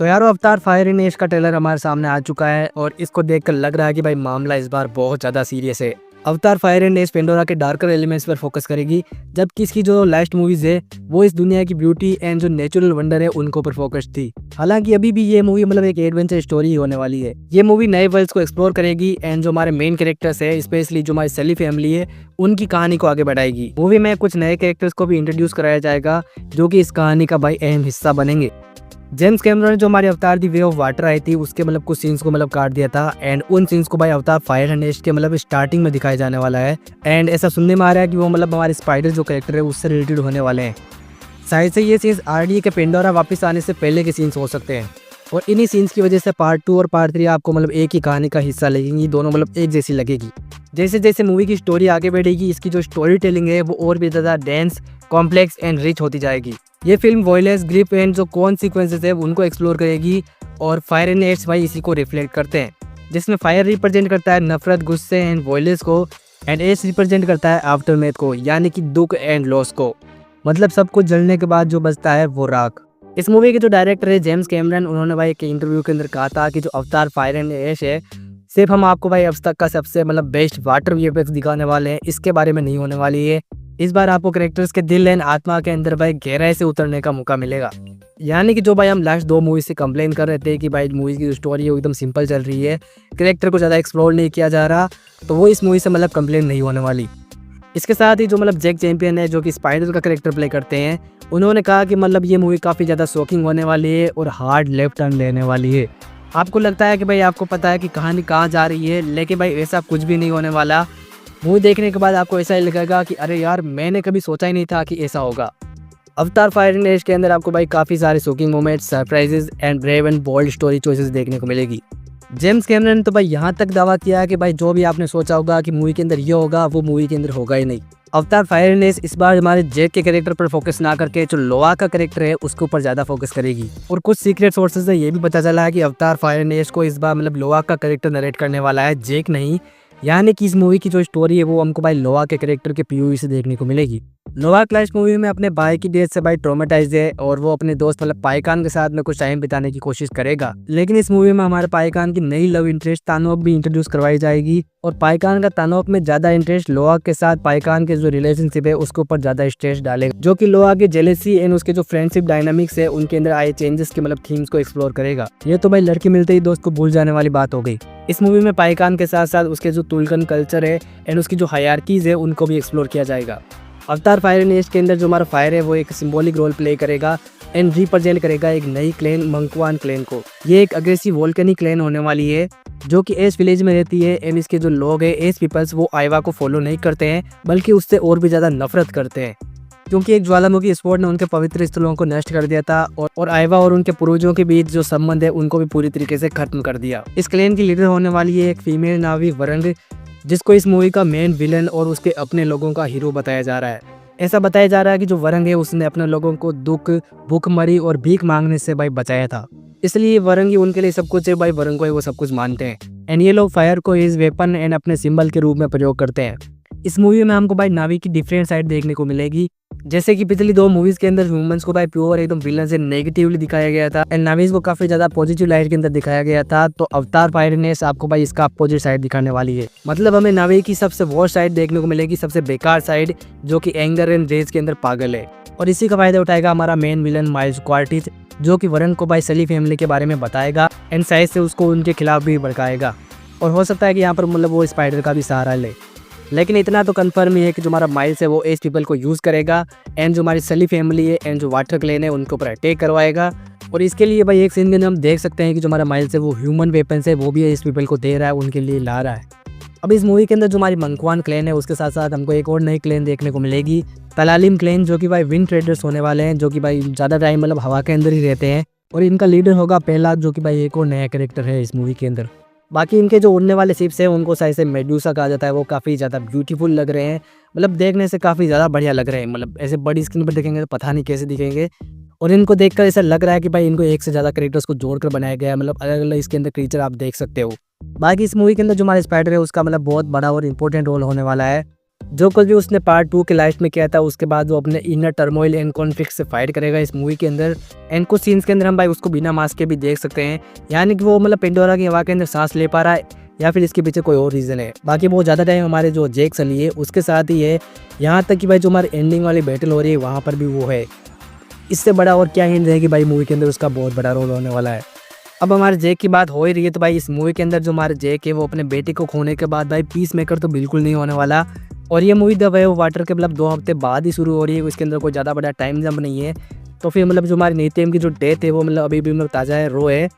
तो यारो अवतार फायर इन एश का ट्रेलर हमारे सामने आ चुका है और इसको देखकर लग रहा है कि भाई मामला इस बार बहुत ज़्यादा सीरियस है। अवतार फायर इन एश पेंडोरा के डार्कर एलिमेंट्स पर फोकस करेगी, जबकि इसकी जो लास्ट मूवीज है वो इस दुनिया की ब्यूटी एंड जो नेचुरल वंडर है उनको पर फोकस थी। हालांकि अभी भी ये मूवी मतलब एक एडवेंचर स्टोरी होने वाली है। ये मूवी नए वर्ल्ड्स को एक्सप्लोर करेगी एंड जो हमारे मेन कैरेक्टर्स है, स्पेशली जो हमारी सली फैमिली है, उनकी कहानी को आगे बढ़ाएगी। मूवी में कुछ नए कैरेक्टर्स को भी इंट्रोड्यूस कराया जाएगा जो कि इस कहानी का भाई अहम हिस्सा बनेंगे। जेम्स कैमरन ने जो हमारी अवतार दी वे ऑफ वाटर आई थी उसके मतलब कुछ सीन्स को काट दिया था एंड उन सीन्स को भाई अवतार फायर एंड एश के स्टार्टिंग में दिखाया जाने वाला है। एंड ऐसा सुनने में आ रहा है कि वो हमारे स्पाइडर जो कैरेक्टर है उससे रिलेटेड होने वाले हैं। शायद से ये सीन्स आरडी के पेंडोरा वापस आने से पहले के सीन्स हो सकते हैं और इन्हीं सीन्स की वजह से पार्ट 2 और पार्ट 3 आपको एक ही कहानी का हिस्सा लगेंगी, दोनों एक जैसी लगेगी। जैसे जैसे मूवी की स्टोरी आगे बढ़ेगी इसकी जो स्टोरी टेलिंग है वो और भी ज़्यादा डेंस, कॉम्प्लेक्स एंड रिच होती जाएगी। ये फिल्म वॉयलेंस, ग्रिप एंड जो कॉन्सिक्वेंसेस है उनको एक्सप्लोर करेगी और फायर एंड एश भाई इसी को रिफ्लेक्ट करते हैं, जिसमें फायर रिप्रेजेंट करता है नफरत, गुस्से एंड वॉयलेंस को एंड एश रिप्रेजेंट करता है आफ्टरमेथ को, यानी कि दुख एंड लॉस को। मतलब सब कुछ जलने के बाद जो बचता है वो राख। इस मूवी के जो डायरेक्टर है जेम्स कैमरन, उन्होंने भाई एक इंटरव्यू के अंदर कहा था कि जो अवतार फायर एंड एश है सिर्फ हम आपको भाई अब तक का सबसे बेस्ट वाटर वीएफएक्स दिखाने वाले हैं, इसके बारे में नहीं होने वाली है। इस बार आपको कैरेक्टर्स के दिल एंड आत्मा के अंदर भाई गहराई से उतरने का मौका मिलेगा। यानी कि जो भाई हम लास्ट 2 मूवी से कंप्लेन कर रहे थे कि भाई मूवी की जो स्टोरी है वो एकदम सिंपल चल रही है, कैरेक्टर को ज़्यादा एक्सप्लोर नहीं किया जा रहा, तो वो इस मूवी से कंप्लेन नहीं होने वाली। इसके साथ ही जो जैक चैंपियन है जो कि स्पाइडर का कैरेक्टर प्ले करते हैं, उन्होंने कहा कि ये मूवी काफ़ी ज़्यादा शॉकिंग होने वाली है और हार्ड लेफ्ट टर्न लेने वाली है। आपको लगता है कि भाई आपको पता है कि कहानी कहाँ जा रही है, लेकिन भाई ऐसा कुछ भी नहीं होने वाला। मूवी देखने के बाद आपको ऐसा ही लगेगा कि अरे यार मैंने कभी सोचा ही नहीं था कि ऐसा होगा। अवतार फायर एंड एश के अंदर आपको भाई काफ़ी सारे shocking moments, surprises and brave and bold story choices देखने को मिलेगी। जेम्स कैमरन ने तो भाई यहाँ तक दावा किया है कि भाई जो भी आपने सोचा होगा कि मूवी के अंदर ये होगा वो मूवी के अंदर होगा ही नहीं। अवतार फायर एंड एश इस बार हमारे जैक के कैरेक्टर पर फोकस ना करके जो लोआ का कैरेक्टर है उसके ऊपर ज़्यादा फोकस करेगी। और कुछ सीक्रेट सोर्सेज से ये भी पता चला है कि अवतार फायर एंड एश को इस बार लोआ का कैरेक्टर नरेट करने वाला है, जैक नहीं। यानी कि इस मूवी की जो स्टोरी है वो हमको भाई लोआ के कैरेक्टर के पीओवी से देखने को मिलेगी। लोआ क्लैश मूवी में अपने भाई की डेथ से भाई ट्रॉमेटाइज है और वो अपने दोस्त पाइकान के साथ में कुछ टाइम बिताने की कोशिश करेगा। लेकिन इस मूवी में हमारे पाइकान की नई लव इंटरेस्ट तानोक भी इंट्रोड्यूस करवाई जाएगी और पाइकान का तानोक में ज्यादा इंटरेस्ट लोआ के साथ पाइकान के जो रिलेशनशिप है उसके ऊपर ज्यादा स्ट्रेस डालेगा, जो कि लोआ की जेलेसी एंड उसके जो फ्रेंडशिप डायनामिक्स है उनके अंदर आए चेंजेस के थीम्स को एक्सप्लोर करेगा। ये तो भाई लड़की मिलते ही दोस्त को भूल जाने वाली बात हो गई। इस मूवी में पाइकान के साथ साथ उसके जो तुलकन कल्चर है एंड उसकी जो हायरार्कीज है उनको भी एक्सप्लोर किया जाएगा। अवतार फायर एंड एश के अंदर जो हमारा फायर है वो एक सिंबॉलिक रोल प्ले करेगा एंड रिप्रेजेंट करेगा एक नई क्लैन, मंकवान क्लैन को। ये एक अग्रेसिव वोल्केनिक क्लैन होने वाली है जो कि एश विलेज में रहती है एंड इसके जो लोग हैं एश पीपल्स वो आइवा को फॉलो नहीं करते हैं बल्कि उससे और भी ज़्यादा नफरत करते हैं, क्योंकि एक ज्वालामुखी स्फोट ने उनके पवित्र स्थलों को नष्ट कर दिया था और आइवा और उनके पूर्वजों के बीच जो संबंध है उनको भी पूरी तरीके से खत्म कर दिया। इस क्लैन की लीडर होने वाली है एक फीमेल नावी वरंग, जिसको इस मूवी का मेन विलन और उसके अपने लोगों का हीरो बताया जा रहा है। ऐसा बताया जा रहा है कि जो वरंग है उसने अपने लोगों को दुख, भूखमरी और भीख मांगने से भाई बचाया था, इसलिए वरंगी उनके लिए सब कुछ है भाई, वरंग को ही वो सब कुछ मानते हैं एंड ये लोग फायर को इस वेपन एंड अपने सिंबल के रूप में प्रयोग करते हैं। इस मूवी में हमको भाई नावी की डिफरेंट साइड देखने को मिलेगी। जैसे कि पिछली 2 मूवीज के अंदर ह्यूमंस को भाई प्योर एकदम विलन से नेगेटिवली दिखाया गया था एंड नावीज को काफी ज्यादा पॉजिटिव लाइट के अंदर दिखाया गया था, तो अवतार फायर एंड एश आपको भाई इसका अपोजिट साइड दिखाने वाली है। मतलब हमें नावी की सबसे वर्स्ट साइड देखने को मिलेगी, सबसे बेकार साइड, जो कि एंगर एंड रेज के अंदर पागल है। और इसी का फायदा उठाएगा हमारा मेन विलन माइल्स क्वार्टिज, जो कि वरन को भाई सली फैमिली के बारे में बताएगा एंड शायद से उसको उनके खिलाफ भी भड़काएगा और हो सकता है कि यहाँ पर वो स्पाइडर का भी सहारा ले। लेकिन इतना तो कंफर्म ही है कि जो हमारा माइल्स है वो एश पीपल को यूज़ करेगा एंड जो हमारी सली फैमिली है एंड जो वाटर क्लेन है उनके ऊपर अटैक करवाएगा। और इसके लिए भाई एक सीन के अंदर हम देख सकते हैं कि जो हमारा माइल्स है वो ह्यूमन वेपन्स है वो भी एश पीपल को दे रहा है, उनके लिए ला रहा है। अब इस मूवी के अंदर जो हमारी मंकवान क्लेन है उसके साथ साथ हमको एक और नई क्लेन देखने को मिलेगी, तलालिम क्लेन, जो कि भाई विंड ट्रेडर्स होने वाले हैं, जो कि भाई ज़्यादा टाइम हवा के अंदर ही रहते हैं और इनका लीडर होगा पहला, जो कि भाई एक और नया कैरेक्टर है इस मूवी के अंदर। बाकी इनके जो उड़ने वाले शिप्स हैं उनको शायद से मेडूसा कहा जाता है, वो काफ़ी ज़्यादा ब्यूटीफुल लग रहे हैं, देखने से काफ़ी ज़्यादा बढ़िया लग रहे हैं। ऐसे बड़ी स्क्रीन पर देखेंगे तो पता नहीं कैसे दिखेंगे और इनको देखकर ऐसा लग रहा है कि भाई इनको एक से ज़्यादा कैरेक्टर्स को जोड़कर बनाया गया है, अलग अलग इसके अंदर क्रीचर आप देख सकते हो। बाकी इस मूवी के अंदर जो हमारे स्पाइडर है उसका बहुत बड़ा और इंपॉर्टेंट रोल होने वाला है जो कुछ भी उसने पार्ट 2 के लास्ट में किया था उसके बाद वो अपने इनर टर्मोइल एंड कॉन्फ्लिक्ट से फाइट करेगा इस मूवी के अंदर। एंड कुछ सीन्स के अंदर हम भाई उसको बिना मास्क के भी देख सकते हैं, यानी कि वो मतलब पेंडोरा की हवा के अंदर सांस ले पा रहा है या फिर इसके पीछे कोई और रीज़न है। बाकी बहुत ज़्यादा टाइम हमारे जो जेक सली है उसके साथ ही है, यहाँ तक कि भाई जो हमारी एंडिंग वाली बैटल हो रही है वहाँ पर भी वो है। इससे बड़ा और क्या हिंट है कि भाई मूवी के अंदर उसका बहुत बड़ा रोल होने वाला है। अब हमारे जेक की बात हो ही रही है तो भाई इस मूवी के अंदर जो हमारे जेक है वो अपने बेटे को खोने के बाद भाई पीस मेकर तो बिल्कुल नहीं होने वाला। और ये movie the way of water के मतलब 2 हफ्ते बाद ही शुरू हो रही है, इसके अंदर कोई ज़्यादा बड़ा टाइम जंप नहीं है। तो फिर मतलब जो हमारी नेथियम की जो डेथ है वो मतलब अभी भी मतलब ताज़ा है, रो है,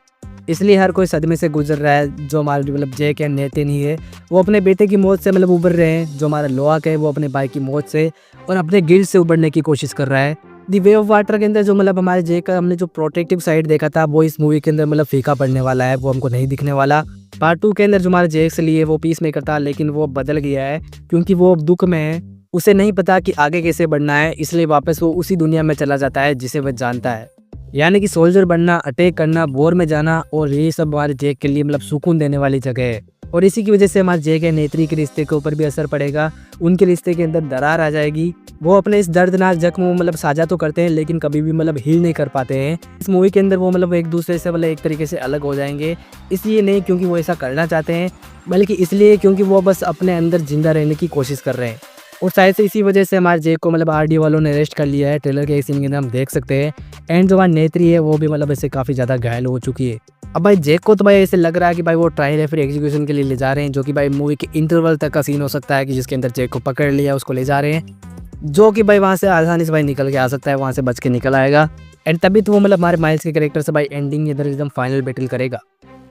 इसलिए हर कोई सदमे से गुजर रहा है। जो हमारे मतलब जेक एंड नेथियन ही है वो अपने बेटे की मौत से मतलब उबर रहे हैं, जो हमारा लोआक है वो अपने भाई की मौत से और अपने गिल्ड से उबरने की कोशिश कर रहा है। दी वे ऑफ वाटर के अंदर जो मतलब हमारे जेक का हमने जो प्रोटेक्टिव साइड देखा था वो इस मूवी के अंदर मतलब फीका पड़ने वाला है, वो हमको नहीं दिखने वाला। पार्ट 2 के अंदर जो हमारे जेक से लिए वो पीस मेकर था, लेकिन वो बदल गया है क्योंकि वो अब दुख में है, उसे नहीं पता कि आगे कैसे बढ़ना है, इसलिए वापस वो उसी दुनिया में चला जाता है जिसे वह जानता है। यानी कि सोल्जर बनना, अटैक करना, वॉर में जाना, और ये सब हमारे जेक के लिए मतलब सुकून देने वाली जगह है। और इसी की वजह से हमारे जेक एंड नेत्री के रिश्ते के ऊपर भी असर पड़ेगा, उनके रिश्ते के अंदर दरार आ जाएगी। वो अपने इस दर्दनाक जख्म मतलब साझा तो करते हैं लेकिन कभी भी मतलब हील नहीं कर पाते हैं। इस मूवी के अंदर वो मतलब एक दूसरे से मतलब एक तरीके से अलग हो जाएंगे, इसलिए नहीं क्योंकि वो ऐसा करना चाहते हैं, बल्कि इसलिए क्योंकि वो बस अपने अंदर जिंदा रहने की कोशिश कर रहे हैं। और शायद से इसी वजह से हमारे जेक को मतलब आरडी वालों ने अरेस्ट कर लिया है, ट्रेलर के एक सीन के अंदर हम देख सकते हैं। एंड जो हमारी नेत्री है वो भी मतलब ऐसे काफ़ी ज़्यादा घायल हो चुकी है। अब भाई जेक को तो भाई ऐसे लग रहा है कि भाई वो ट्रायल या फिर एग्जीक्यूशन के लिए ले जा रहे हैं, जो कि भाई मूवी के इंटरवल तक का सीन हो सकता है कि जिसके अंदर जेक को पकड़ लिया उसको ले जा रहे हैं, जो कि भाई वहाँ से आसानी से भाई निकल के आ सकता है, वहाँ से बच के निकल आएगा। एंड तभी तो वो मतलब हमारे माइल्स के कैरेक्टर से भाई एंडिंग इधर एकदम फाइनल बैटल करेगा।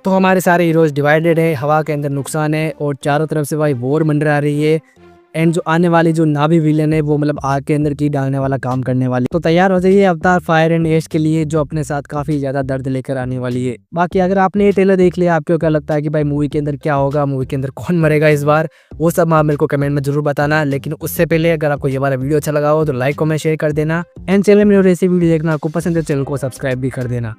तो हमारे सारे हीरोज डिवाइडेड है, हवा के अंदर नुकसान है और चारों तरफ से भाई वॉर मंडरा रही है। एंड जो आने वाली जो नावी विलेन है वो मतलब आग के अंदर की डालने वाला काम करने वाली। तो तैयार हो जाइए अवतार फायर एंड एश के लिए, जो अपने साथ काफी ज्यादा दर्द लेकर आने वाली है। बाकी अगर आपने ये ट्रेलर देख लिया, आपको क्या लगता है कि भाई मूवी के अंदर क्या होगा, मूवी के अंदर कौन मरेगा इस बार, वो सब आप मेरे को कमेंट में जरूर बताना। लेकिन उससे पहले अगर आपको ये हमारा वीडियो अच्छा लगा हो तो लाइक कमेंट शेयर कर देना। एंड चैनल में ऐसी वीडियो देखना आपको पसंद है, चैनल को सब्सक्राइब भी कर देना।